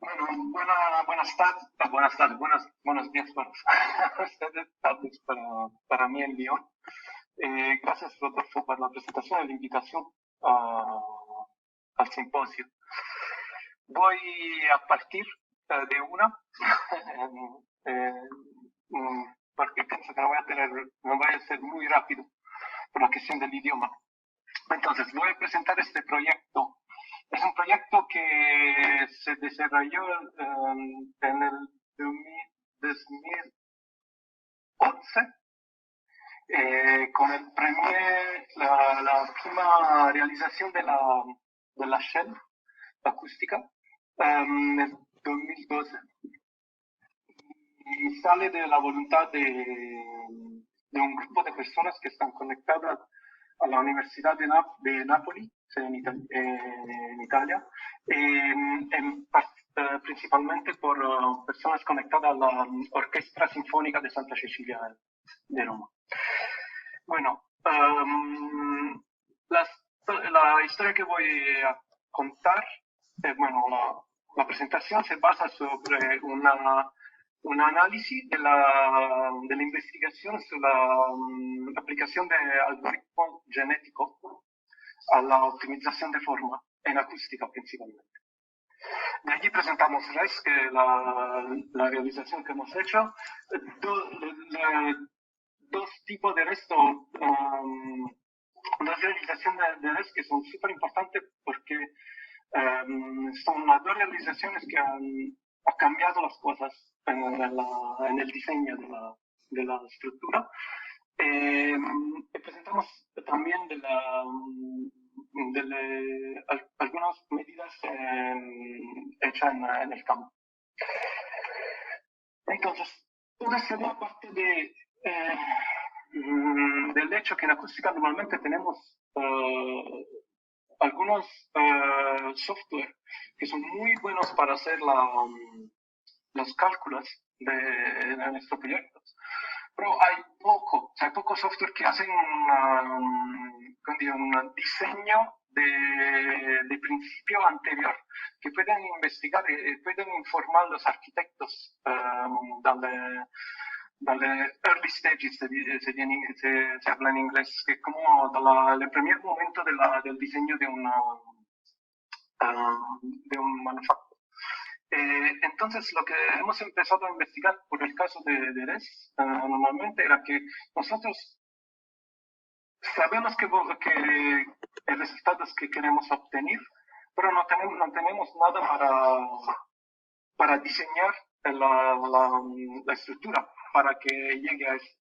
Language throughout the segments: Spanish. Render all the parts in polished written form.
Bueno, buenas tardes, buenos días para ustedes, tardes para mí en Lyon. Gracias, Rodolfo, por la presentación y la invitación a- al simposio. Voy a partir de una, eh, porque pienso que no voy a ser muy rápido por la cuestión del idioma. Entonces, voy a presentar este proyecto. Es un proyecto que se desarrolló en el 2011 con el premio, la prima realización de la Shell acústica en el 2012. Y sale de la voluntad de un grupo de personas que están conectadas a la Universidad de Nápoles, en Italia, principalmente por personas conectadas a la Orquesta Sinfónica de Santa Cecilia de Roma. Bueno, la historia que voy a contar, bueno, la presentación se basa sobre un análisis de la investigación sobre la aplicación de algoritmos genéticos a la optimización de forma en acústica principalmente. De allí presentamos RES, que la realización que hemos hecho. Do- Dos tipos de RES, dos realizaciones de RES que son súper importantes porque son las dos realizaciones que han cambiado las cosas en el diseño de la estructura. Presentamos también algunas medidas hechas en el campo. Entonces, todo sería parte del hecho que en acústica normalmente tenemos algunos software que son muy buenos para hacer los cálculos de nuestros proyectos. Pero hay poco software que hacen un diseño de principio anterior, que pueden investigar y pueden informar a los arquitectos dalle early stages, se habla en inglés, que es como el primer momento del diseño de un manufacto. Entonces, lo que hemos empezado a investigar por el caso de RES, normalmente era que nosotros sabemos que el resultado es que queremos obtener, pero no tenemos nada para diseñar la estructura para que llegue a eso.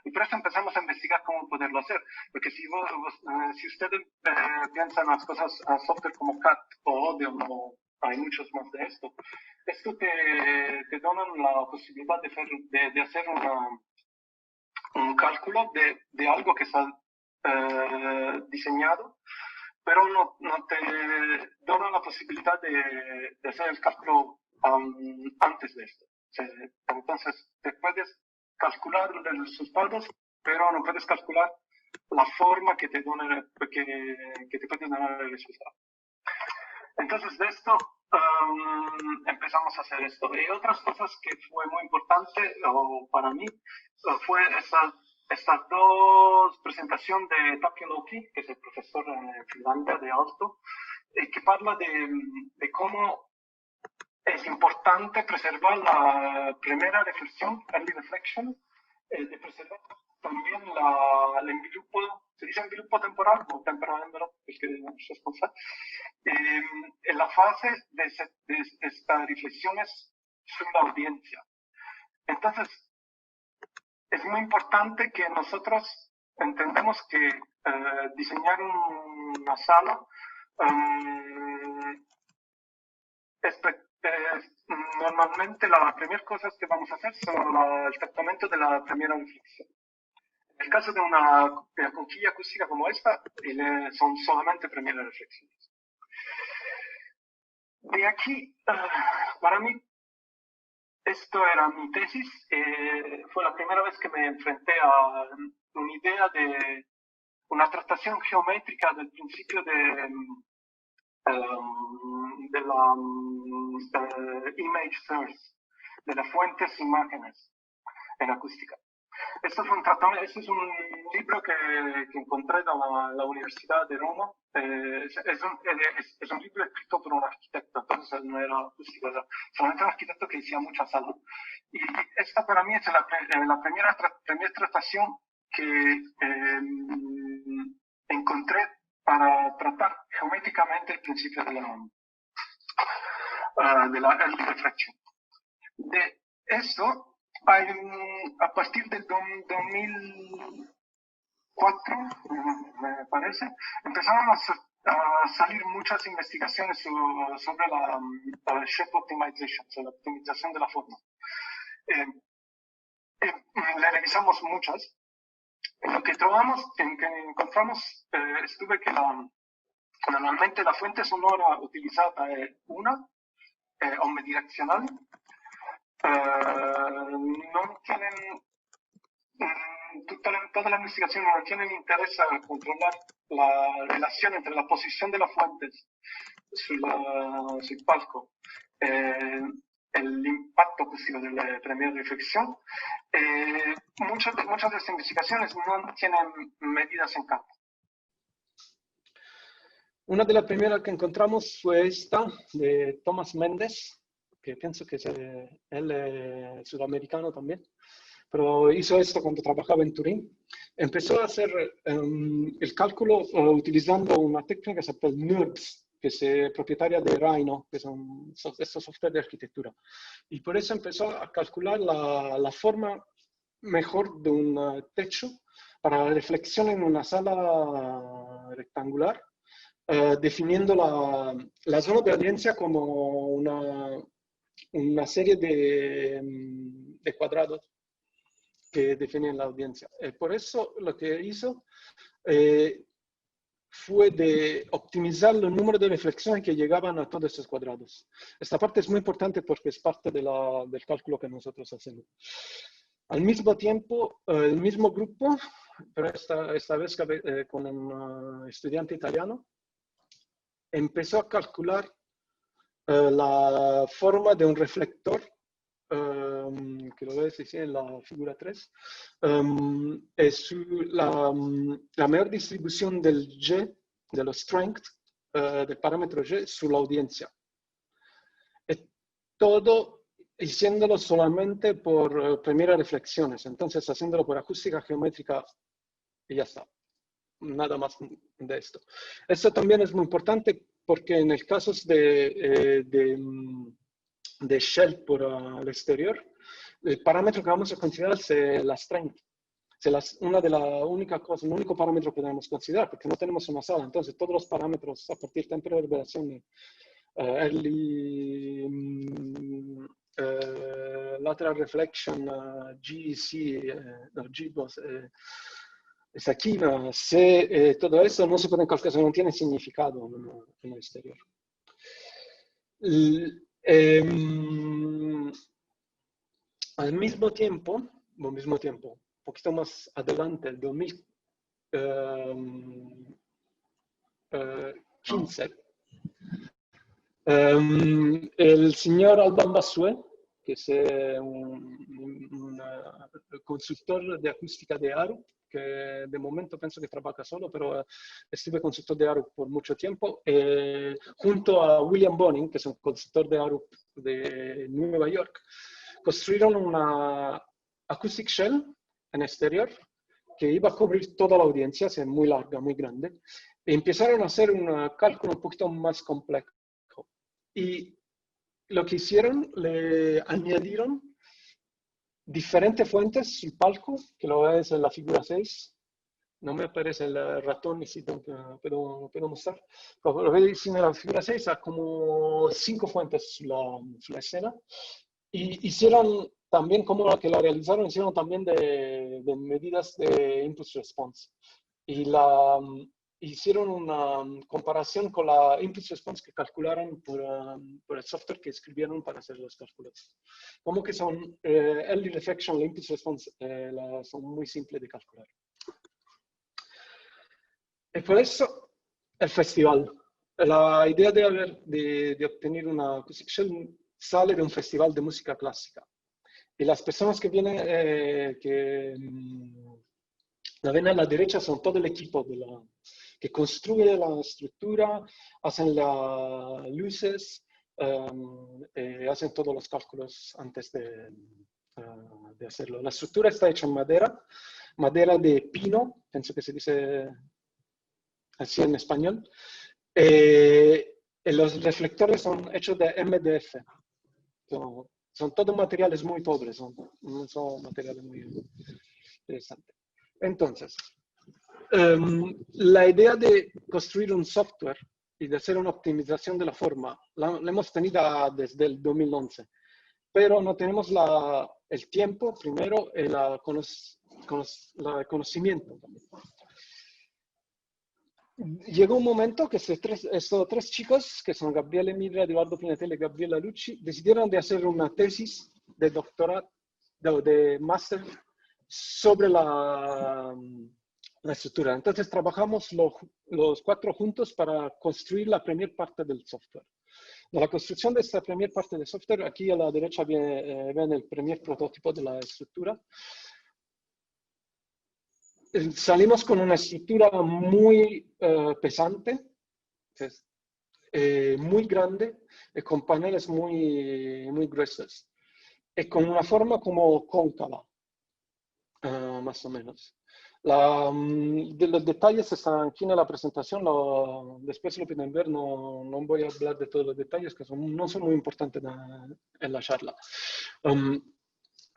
Y por eso empezamos a investigar cómo poderlo hacer. Porque si ustedes piensan las cosas, a software como CAT o Odeon, o hay muchos más de esto te dan la posibilidad de hacer un cálculo de algo que está diseñado, pero no te dan la posibilidad de hacer el cálculo antes de esto. Entonces, te puedes calcular los resultados, pero no puedes calcular la forma que te puede dar el resultado. Entonces, de esto empezamos a hacer esto. Y otras cosas que fue muy importante para mí fue estas dos presentaciones de Tapio Loki, que es el profesor en Finlandia de Aalto, que habla de cómo es importante preservar la primera reflexión, early reflection, de preservar también el envilupo, se dice envilupo temporal o temporal envelope, es que no es responsable, en la fase de estas reflexiones sobre la audiencia. Entonces, es muy importante que nosotros entendemos que diseñar una sala normalmente las primeras cosas que vamos a hacer son el tratamiento de la primera reflexión. En el caso de una conchilla acústica como esta, son solamente primeras reflexiones. De aquí, para mí, esto era mi tesis. Fue la primera vez que me enfrenté a una idea de una tratación geométrica del principio de la image source, de las fuentes imágenes en acústica. Esto es un libro que encontré en la Universidad de Roma. Es un libro escrito por un arquitecto, entonces no era acústica, era solamente un arquitecto que hacía mucha sala. Y esta para mí es la primera tratación que encontré para tratar geométricamente el principio de la early reflection. De eso, a partir del 2004, me parece, empezaron a salir muchas investigaciones sobre la shape optimization, sobre la optimización de la forma. Le revisamos muchas. Lo que encontramos estuve que normalmente la fuente sonora utilizada es una, omnidireccional. No tienen, toda la investigación no tienen interés en controlar la relación entre la posición de las fuentes sul palco, el impacto acústico de la primera reflexión. Muchas de las investigaciones no tienen medidas en campo. Una de las primeras que encontramos fue esta, de Thomas Mendes, que pienso que él es sudamericano también, pero hizo esto cuando trabajaba en Turín. Empezó a hacer el cálculo utilizando una técnica que se llama NURBS, que es propietaria de Rhino, que son estos software de arquitectura. Y por eso empezó a calcular la forma mejor de un techo para la reflexión en una sala rectangular, definiendo la zona de audiencia como una serie de cuadrados que definen la audiencia. Por eso lo que hizo fue de optimizar el número de reflexiones que llegaban a todos estos cuadrados. Esta parte es muy importante porque es parte del cálculo que nosotros hacemos. Al mismo tiempo, el mismo grupo, pero esta vez con un estudiante italiano, empezó a calcular la forma de un reflector, que lo ves en la figura 3, es la mayor distribución del G, de los strength, del parámetro G, sobre la audiencia. Todo haciéndolo solamente por primeras reflexiones, entonces haciéndolo por acústica geométrica y ya está. Nada más de esto. Esto también es muy importante porque en el caso de shell por el exterior, el parámetro que vamos a considerar es la strength. Es una de las únicas cosas, el único parámetro que debemos considerar, porque no tenemos una sala. Entonces, todos los parámetros a partir de temporal de reverberación, early, lateral reflection, GEC, G-Boss, esa aquí, todo eso no se puede calcular, no tiene significado en el exterior. Al mismo tiempo, un poquito más adelante, el 2015, el señor Alban Basuet, que es un consultor de acústica de Arup, que de momento pienso que trabaja solo, pero estuve consultor de Arup por mucho tiempo, junto a William Bonin, que es un consultor de Arup de Nueva York, construyeron una acoustic shell en exterior que iba a cubrir toda la audiencia, es muy larga, muy grande, y empezaron a hacer un cálculo un poquito más complejo. Y lo que hicieron, le añadieron diferentes fuentes al palco, que lo ves en la figura 6. No me aparece el ratón, ni si puedo mostrar. Pero lo veis en la figura 6, hay como 5 fuentes en la escena. Y hicieron también, como la que la realizaron, hicieron también de medidas de impulse response. Y hicieron una comparación con la impulse response que calcularon por el software que escribieron para hacer los cálculos. Como que son early reflection, la impulse response son muy simples de calcular. Y por eso el festival. La idea de obtener una acoustic shell sale de un festival de música clásica. Y las personas que vienen, la ven a la derecha son todo el equipo que construye la estructura, hacen las luces, hacen todos los cálculos antes de hacerlo. La estructura está hecha en madera de pino, pienso que se dice así en español. Los reflectores son hechos de MDF. Son todos materiales muy pobres, no son materiales muy interesantes. Entonces, la idea de construir un software y de hacer una optimización de la forma, la hemos tenido desde el 2011, pero no tenemos el tiempo primero y el conocimiento también. Llegó un momento que estos tres chicos, que son Gabriele Midra, Eduardo Pignatelli y Gabriela Lucci, decidieron de hacer una tesis de doctorado, de máster, sobre la estructura. Entonces trabajamos los cuatro juntos para construir la primera parte del software. En la construcción de esta primera parte del software, aquí a la derecha ven el primer prototipo de la estructura. Salimos con una estructura muy pesante, muy grande, y con paneles muy gruesos, y con una forma como cóncava, más o menos. Los detalles están aquí en la presentación, después lo pueden ver, no voy a hablar de todos los detalles, que no son muy importantes en la charla.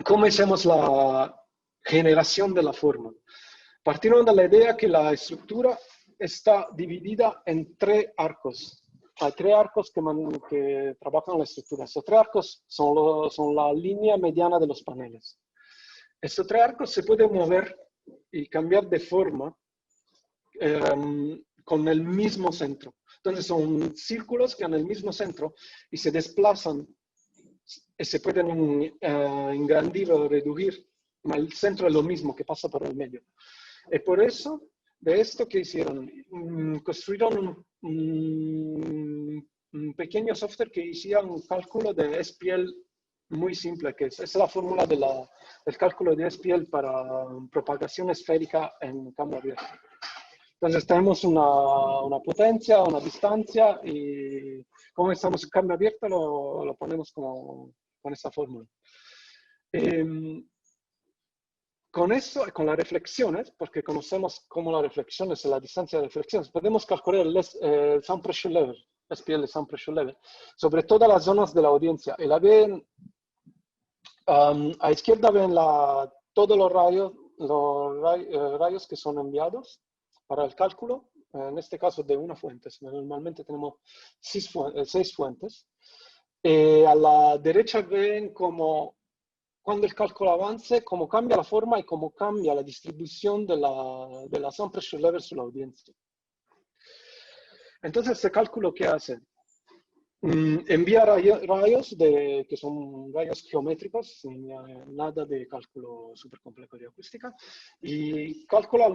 ¿Cómo hacemos la generación de la forma? Partieron de la idea que la estructura está dividida en tres arcos. Hay tres arcos que trabajan la estructura. Estos tres arcos son la línea mediana de los paneles. Estos tres arcos se pueden mover y cambiar de forma con el mismo centro. Entonces son círculos que han el mismo centro y se desplazan y se pueden engrandir o reducir. El centro es lo mismo que pasa por el medio. Y por eso, de esto que hicieron, construyeron un pequeño software que hacía un cálculo de SPL muy simple, que es la fórmula del cálculo de SPL para propagación esférica en campo abierto. Entonces tenemos una potencia, una distancia, y como estamos en campo abierto lo ponemos con esta fórmula. Con eso, con las reflexiones, porque conocemos cómo las reflexiones y la distancia de reflexiones, podemos calcular el sound pressure level, SPL sound pressure level, sobre todas las zonas de la audiencia. Y la ven, a izquierda ven todos los rayos que son enviados para el cálculo, en este caso de una fuente. Normalmente tenemos 6 fuentes. A la derecha ven como cuando el cálculo avance, cómo cambia la forma y cómo cambia la distribución de la sound pressure level sobre la audiencia. Entonces, este cálculo, ¿qué hace? Envía rayos que son rayos geométricos, sin nada de cálculo súper complejo de acústica, y calcula el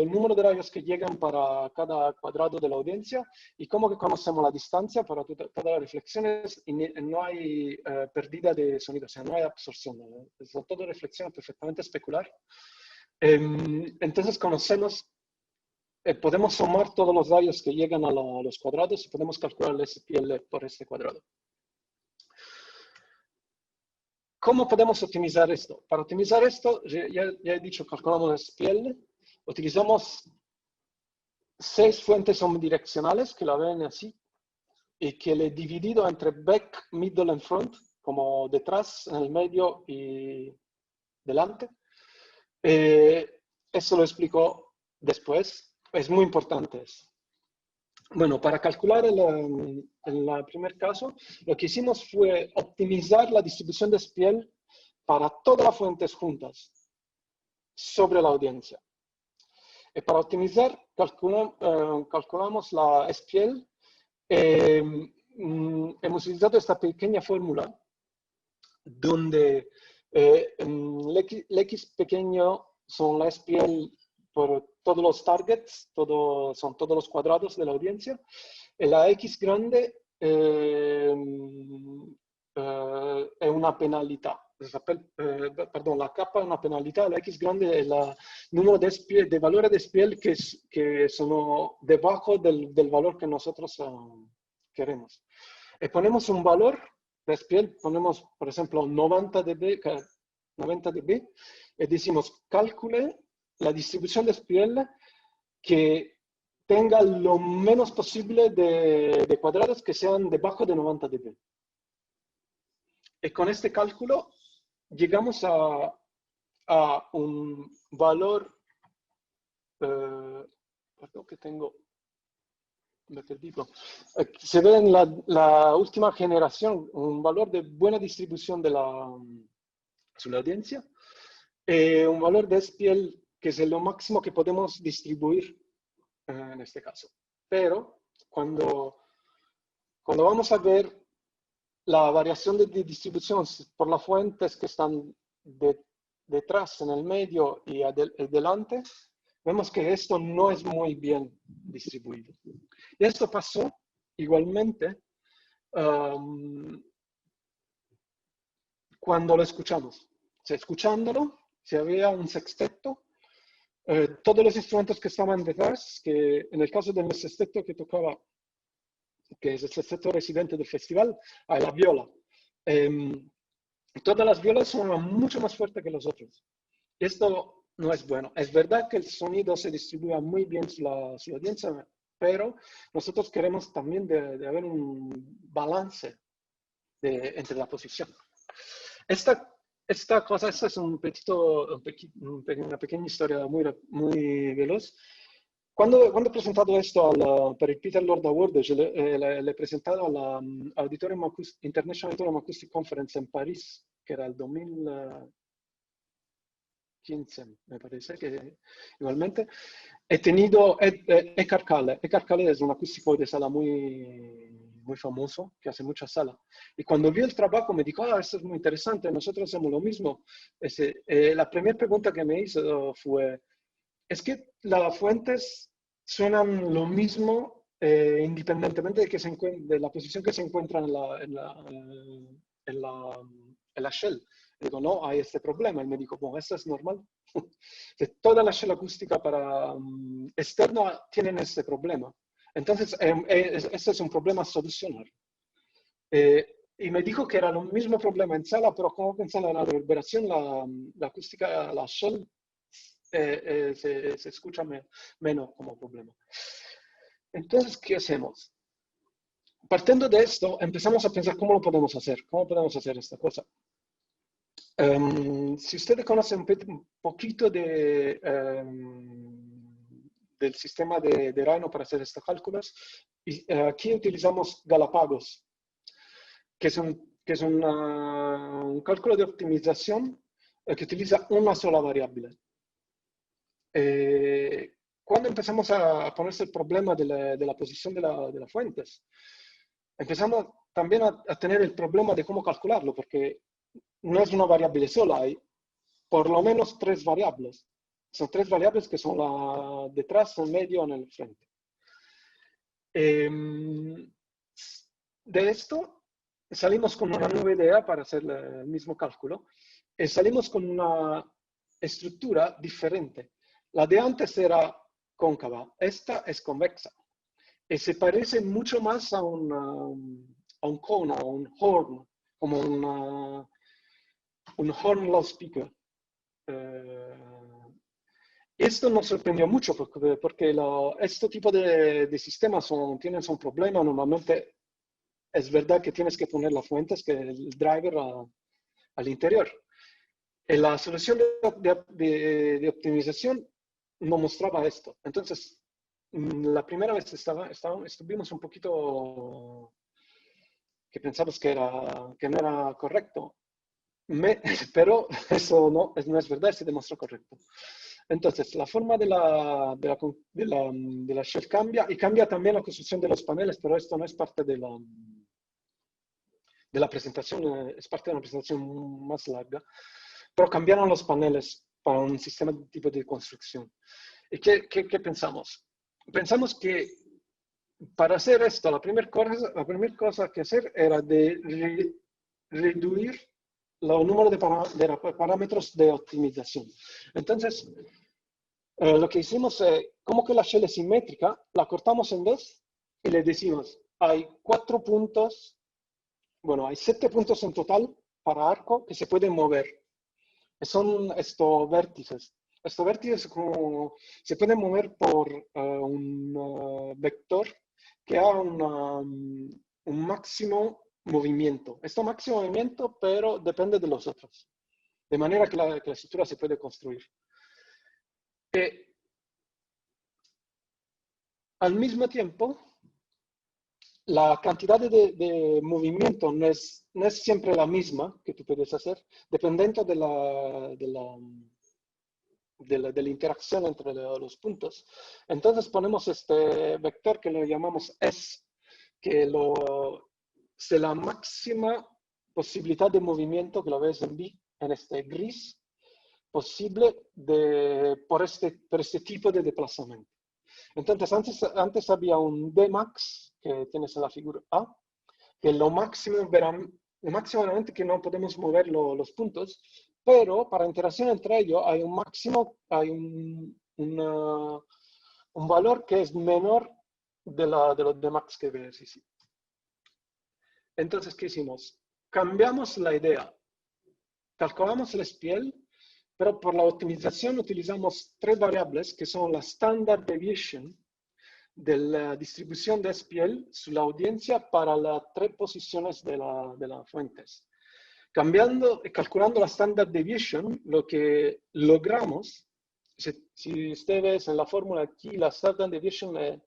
número de rayos que llegan para cada cuadrado de la audiencia, y como que conocemos la distancia para todas las reflexiones, y no hay pérdida de sonido, o sea, no hay absorción, son todas reflexiones perfectamente especular. Entonces conocemos, podemos sumar todos los rayos que llegan a los cuadrados y podemos calcular el SPL por este cuadrado. ¿Cómo podemos optimizar esto? Para optimizar esto, ya he dicho, calculamos el SPL, utilizamos 6 fuentes omnidireccionales que la ven así, y que le he dividido entre back, middle and front, como detrás, en el medio y delante. Eso lo explico después. Es muy importante eso. Bueno, para calcular en el primer caso, lo que hicimos fue optimizar la distribución de SPL para todas las fuentes juntas sobre la audiencia. Y para optimizar, calculamos la SPL. Hemos utilizado esta pequeña fórmula donde el X pequeño son la SPL por todos los targets, son todos los cuadrados de la audiencia. Y la X grande una penalità. Perdón, la capa è una penalità, la X grande è il numero de valores de SPL que sono debajo del valor que nosotros queremos. Y ponemos un valor de SPL, ponemos, por ejemplo, 90 dB, y decimos, calcule la distribución de SPL que tenga lo menos posible de cuadrados que sean debajo de 90 dB. Y con este cálculo llegamos a un valor, perdón que tengo, me perdí. Se ve en la última generación un valor de buena distribución de la audiencia, un valor de SPL que es lo máximo que podemos distribuir en este caso. Pero cuando vamos a ver la variación de distribución por las fuentes que están detrás, en el medio y delante, vemos que esto no es muy bien distribuido. Y esto pasó igualmente cuando lo escuchamos. Escuchándolo, si había un sexteto, todos los instrumentos que estaban detrás, que en el caso del sexteto que tocaba, que es el sexteto residente del festival, hay la viola. Todas las violas son mucho más fuertes que los otros. Esto no es bueno. Es verdad que el sonido se distribuye muy bien su audiencia, pero nosotros queremos también de haber un balance entre la posición. Esta cosa, esta es una pequeña historia muy veloz. Cuando he presentado esto per il Peter Lord Award, l'ho presentato all'Auditorium International Auditorium Acoustic Conference en París, que era el 2015, me parece, que igualmente. He tenido Eckhart Kalle. Eckhart Kalle es un acústico de sala muy famoso, que hace mucha sala. Y cuando vi el trabajo me dijo, esto es muy interesante, nosotros hacemos lo mismo. La primera pregunta que me hizo fue, es que las fuentes suenan lo mismo independientemente de la posición que se encuentra en la shell. Digo, no, hay este problema. Y me dijo, bueno, esto es normal. Toda la shell acústica para externa tienen este problema. Entonces, este es un problema a solucionar. Y me dijo que era el mismo problema en sala, pero como pensaba en la reverberación, la acústica, la shell, se escucha menos como problema. Entonces, ¿qué hacemos? Partiendo de esto, empezamos a pensar cómo lo podemos hacer, cómo podemos hacer esta cosa. Si ustedes conocen un poquito del sistema de Rhino para hacer estos cálculos, aquí utilizamos Galapagos, que es un cálculo de optimización que utiliza una sola variable. Cuando empezamos a ponerse el problema de la posición de las fuentes, empezamos también a tener el problema de cómo calcularlo, porque no es una variable sola, hay por lo menos 3 variables. Son 3 variables que son la detrás, en medio y en el frente. De esto salimos con una nueva idea para hacer el mismo cálculo. Salimos con una estructura diferente. La de antes era cóncava, esta es convexa. Y se parece mucho más a un cono, a un horn, como un horn loudspeaker. Esto nos sorprendió mucho porque este tipo de sistemas tienen un problema. Normalmente es verdad que tienes que poner las fuentes, que el driver al interior. Y la solución de optimización no mostraba esto. Entonces, la primera vez estuvimos un poquito que pensamos que no era correcto. Pero eso no es verdad, se demostró correcto. Entonces, la forma de la shell cambia y cambia también la construcción de los paneles, pero esto no es parte de la presentación, es parte de una presentación más larga. Pero cambiaron los paneles para un sistema de tipo de construcción. ¿Y qué pensamos? Pensamos que para hacer esto, la primera cosa que hacer era de reducir número de parámetros de optimización. Entonces, lo que hicimos es, como que la shell es simétrica, la cortamos en dos y le decimos, hay 4 puntos, bueno, hay 7 puntos en total para arco que se pueden mover. Son estos vértices. Estos vértices se pueden mover por un vector que haga un máximo movimiento. Esto máximo movimiento, pero depende de los otros. De manera que la estructura se puede construir. Al mismo tiempo, la cantidad de movimiento no es siempre la misma que tú puedes hacer, dependiendo de la interacción entre los puntos. Entonces ponemos este vector que lo llamamos S, que es la máxima posibilidad de movimiento, que lo ves en este gris, posible por este tipo de desplazamiento. Entonces, antes había un Dmax, que tienes en la figura A, que lo máximo veramente que no podemos mover los puntos, pero para interacción entre ellos hay un máximo, hay un valor que es menor de los Dmax que ves ici. Entonces, ¿qué hicimos? Cambiamos la idea. Calculamos el SPL, pero por la optimización utilizamos 3 variables que son la standard deviation de la distribución de SPL sobre la audiencia para las 3 posiciones de las fuentes. Cambiando y calculando la standard deviation, lo que logramos, si ustedes ven en la fórmula aquí, la standard deviation es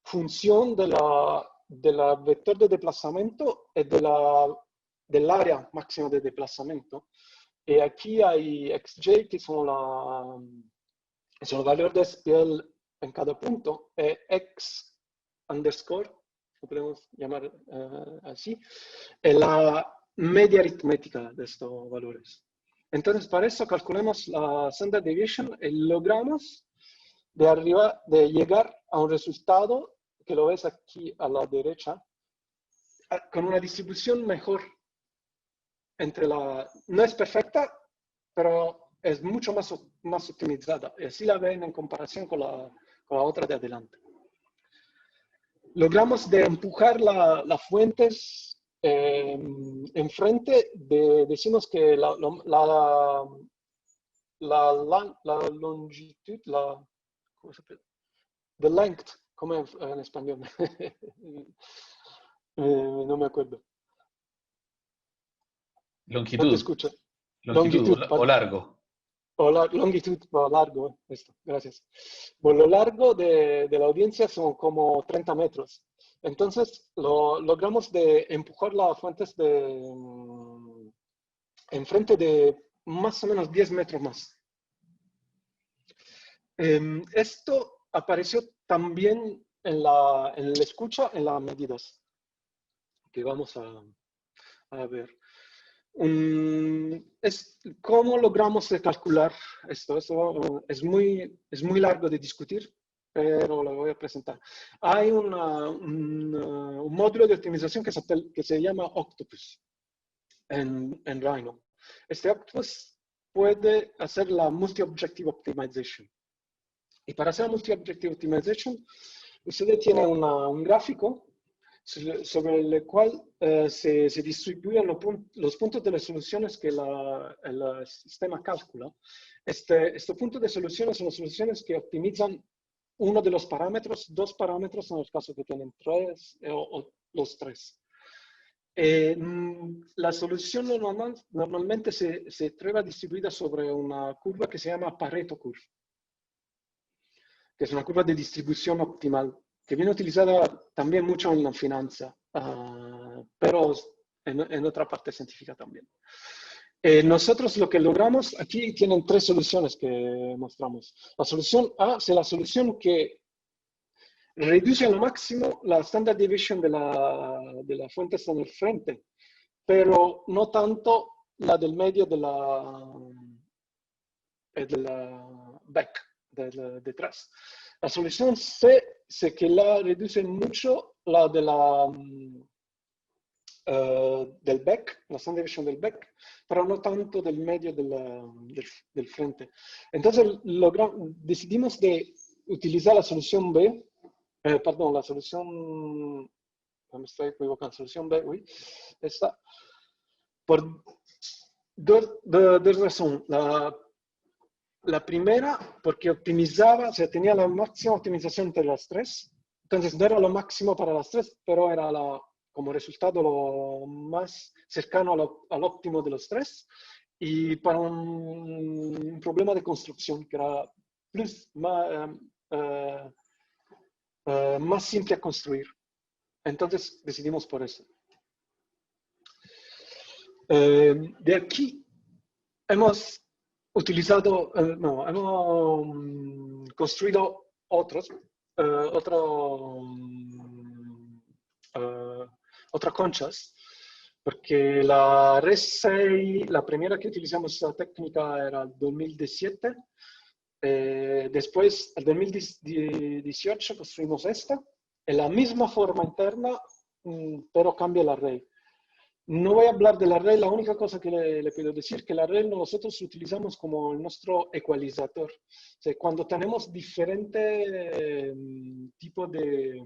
función de la vector de desplazamiento y del área máxima de desplazamiento. Y aquí hay xj, que son los valores de SPL en cada punto, x underscore, lo podemos llamar así, es la media aritmética de estos valores. Entonces, para eso calculamos la standard deviation y logramos de llegar a un resultado que lo ves aquí a la derecha, con una distribución mejor entre no es perfecta, pero es mucho más optimizada. Y así la ven en comparación con la otra de adelante. Logramos de empujar las fuentes enfrente, decimos que la longitud, ¿cómo se llama? The length, como en español. No me acuerdo. Longitud. No te escucho. Longitud o largo. Longitud o largo, esto, gracias. Por lo largo de la audiencia son como 30 metros. Entonces, logramos de empujar las fuentes enfrente de más o menos 10 metros más. Esto apareció también en la escucha, en las medidas que vamos a ver. ¿Cómo logramos calcular esto? Esto es muy largo de discutir, pero lo voy a presentar. Hay un módulo de optimización que se llama Octopus en Rhino. Este Octopus puede hacer la Multi-Objective Optimization. Y para hacer Multi-Objective Optimization, ustedes tienen un gráfico sobre el cual se distribuyen los puntos de las soluciones que el sistema calcula. Estos puntos de soluciones son las soluciones que optimizan uno de los parámetros, 2 parámetros en el caso que tienen 3 o los 3. La solución normalmente se trata distribuida sobre una curva que se llama Pareto Curve, que es una curva de distribución optimal, que viene utilizada también mucho en la finanza, pero en otra parte científica también. Nosotros lo que logramos, aquí tienen 3 soluciones que mostramos. La solución A es la solución que reduce al máximo la standard deviation de la fuente en el frente, pero no tanto la del medio de la back, detrás. La solución C es que la reduce mucho la de del back, la sound deviation del back, pero no tanto del medio del frente. Entonces decidimos de utilizar la solución B, perdón, la solución, me estoy equivocando, solución B, uy, esta, por dos razones. La primera, porque optimizaba, o sea, tenía la máxima optimización entre las tres. Entonces, no era lo máximo para las tres, pero era como resultado lo más cercano al óptimo de los tres. Y para un problema de construcción, que era más simple a construir. Entonces, decidimos por eso. De aquí, hemos utilizado, hemos construido otras conchas, porque la Res 6, la primera que utilizamos esa técnica era el 2017. Después, el 2018, construimos esta, en la misma forma interna, pero cambia el array. No voy a hablar del array, la única cosa que le puedo decir es que el array nosotros utilizamos como nuestro ecualizador. O sea, cuando tenemos diferentes tipos de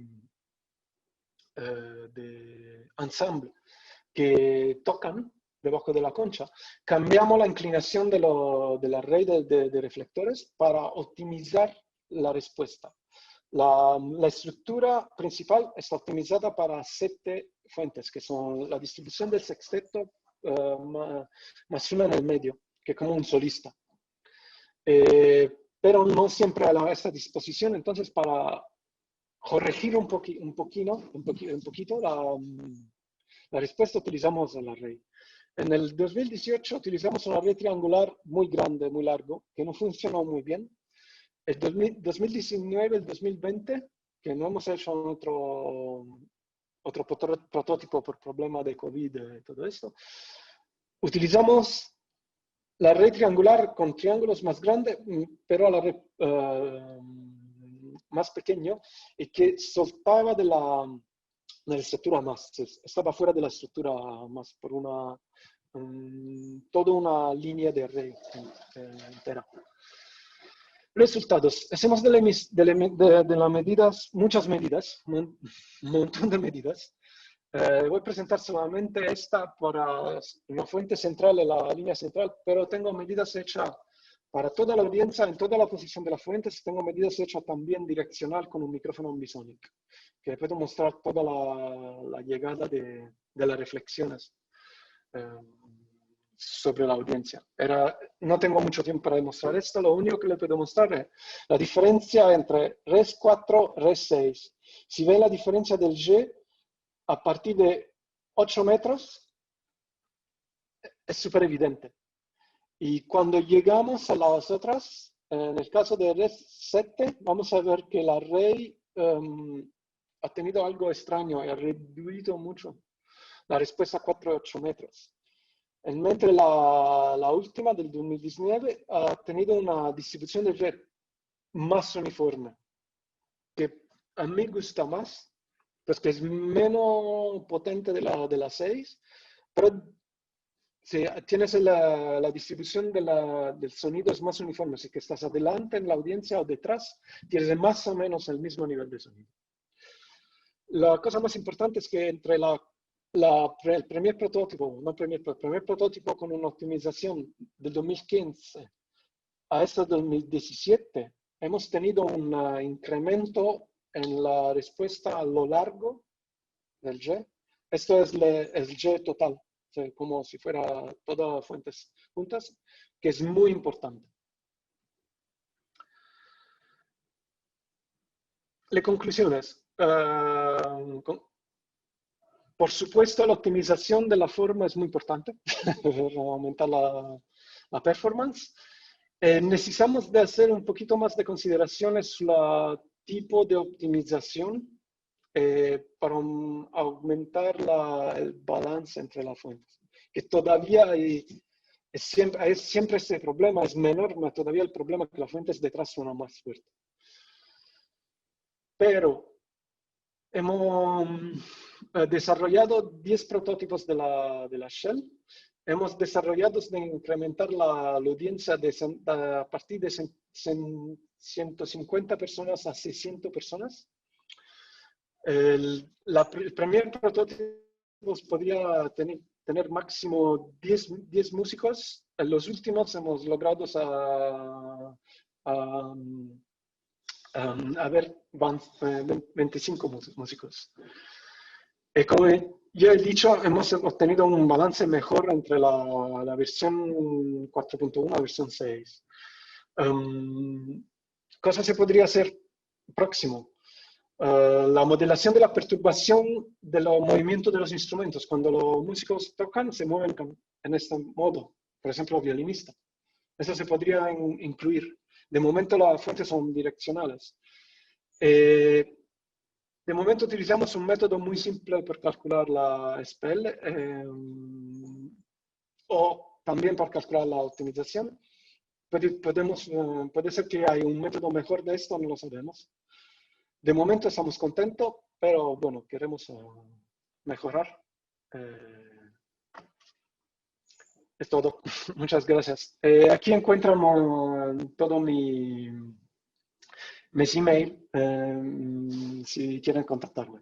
ensamble que tocan debajo de la concha, cambiamos la inclinación del array de reflectores para optimizar la respuesta. La estructura principal está optimizada para 7 fuentes, que son la distribución del sexteto más una en el medio, que es como un solista. Pero no siempre a esta disposición, entonces para corregir un poquito la respuesta utilizamos el array. En el 2018 utilizamos un array triangular muy grande, muy largo, que no funcionó muy bien. El 2019, el 2020, que no hemos hecho otro prototipo por problema de COVID y todo esto, utilizamos la red triangular con triángulos más grandes, pero a la red más pequeño y que soltaba de la estructura más, estaba fuera de la estructura más por toda una línea de array entera. Resultados. Hacemos de las medidas, muchas medidas, un montón de medidas. Voy a presentar solamente esta para una fuente central, la línea central, pero tengo medidas hechas para toda la audiencia, en toda la posición de la fuente. Tengo medidas hechas también direccional con un micrófono Ambisonic, que puedo mostrar toda la llegada de las reflexiones sobre la audiencia. No tengo mucho tiempo para demostrar esto, lo único que le puedo mostrar es la diferencia entre Res 4 y Res 6. Si ven la diferencia del G, a partir de 8 metros, es súper evidente. Y cuando llegamos a las otras, en el caso de Res 7, vamos a ver que el array ha tenido algo extraño y ha reducido mucho la respuesta a 4 y 8 metros. Mentre la última del 2019 ha tenido una distribución de red más uniforme, que a mí gusta más, pues que es menos potente de la 6, pero si tienes la distribución del sonido es más uniforme, así que estás adelante en la audiencia o detrás, tienes más o menos el mismo nivel de sonido. La cosa más importante es que entre el primer prototipo con una optimización del 2015 a este 2017, hemos tenido un incremento en la respuesta a lo largo del G. Esto es el G total, o sea, como si fuera todas fuentes juntas, que es muy importante. Las conclusiones. Por supuesto, la optimización de la forma es muy importante para aumentar la performance. Necesitamos de hacer un poquito más de consideraciones sobre el tipo de optimización para aumentar el balance entre las fuentes. Que todavía hay siempre ese problema, es menor, pero todavía el problema es que las fuentes detrás suenan más fuerte. Pero hemos desarrollado 10 prototipos de la Shell. Hemos desarrollado de incrementar la audiencia a partir de 150 personas a 600 personas. El primer prototipo podría tener máximo 10 músicos. En los últimos hemos logrado a ver, van 25 músicos. Como ya he dicho, hemos obtenido un balance mejor entre la versión 4.1 y la versión 6. Cosa se podría hacer próximo. La modelación de la perturbación de los movimientos de los instrumentos. Cuando los músicos tocan, se mueven en este modo. Por ejemplo, violinista. Eso se podría incluir. De momento las fuentes son direccionales. De momento utilizamos un método muy simple para calcular la SPL o también para calcular la optimización. Puede ser que hay un método mejor de esto, no lo sabemos. De momento estamos contentos, pero bueno, queremos mejorar. Es todo. Muchas gracias. Aquí encuentran todo mis email si quieren contactarme.